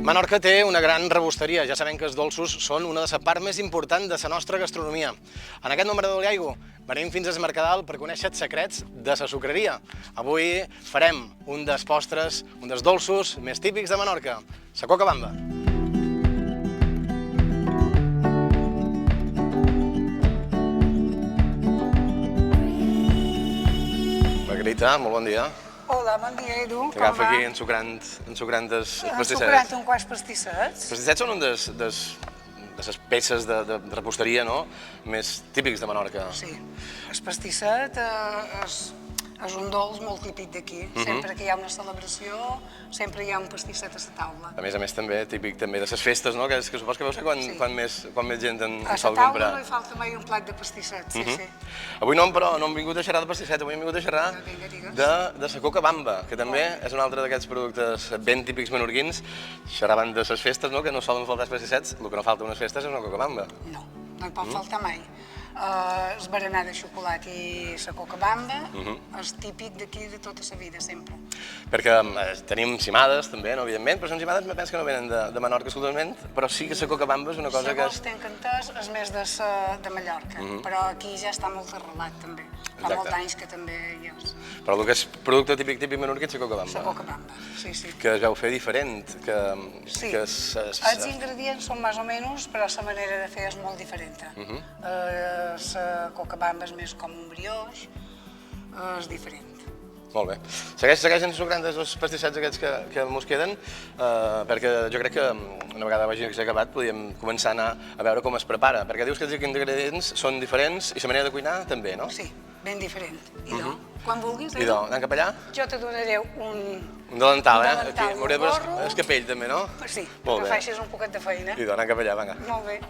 Menorca té una gran rebosteria. Ja sabem que els dolços són una de les parts més importants de la nostra gastronomia. En aquest número d'Oliaigo venim fins a Mercadal per conèixer els secrets de la sucreria. Avui farem un dels postres, un dels dolços més típics de Menorca, la coca bamba. Margarita, molt bon dia. Hola, bon dia, Edu. Que agafa aquí ensucrant els pastissets. Ensucrant un quants pastissets. Els pastissets són una de les peces de reposteria més típics de Menorca. Sí, el pastisset és un dolç molt típic d'aquí. Sempre que hi ha una celebració, sempre hi ha un pastisset a la taula. A més, també típic també de les festes, no? Que supos que veu ser quan més gent en sol comprar. A la taula no hi falta mai un plat de pastisset, sí. Avui però no hem vingut a xerrar de pastissets, avui hem vingut a xerrar de la coca bamba, que també és un altre d'aquests productes ben típics menorquins. Xerraven de les festes, que no solen faltar els pastissets, el que no falta a unes festes és una coca bamba. No, no hi pot faltar mai. El berenar de xocolata i la coca bamba és típic d'aquí de tota la vida, sempre. Perquè tenim cimades, també, evidentment, però són cimades, me penso que no venen de Menorca exclusivament, però sí que la coca bamba és una cosa que... Segons tenc entès, és més de Mallorca, però aquí ja està molt arrelat, també. Fa molts anys que també hi és. Però el que és producte típic menorquí és la coca bamba. La coca bamba, sí. Que es veu fer diferent, que... Sí, els ingredients són més o menys, però la manera de fer és molt diferent. La coca bamba és més com un brioix, és diferent. Molt bé. Segueix ensucrant els pastissets aquests que ens queden, perquè jo crec que una vegada vagi acabat podríem començar a anar a veure com es prepara, perquè dius que els ingredients són diferents i la manera de cuinar també, no? Sí, ben diferent. Idò, quan vulguis. Idò, anem cap allà? Jo te donaré un delantal, aquí. M'hauré de el capell també, no? Sí, perquè facis un poquet de feina. Idò, anem cap allà, vinga. Molt bé.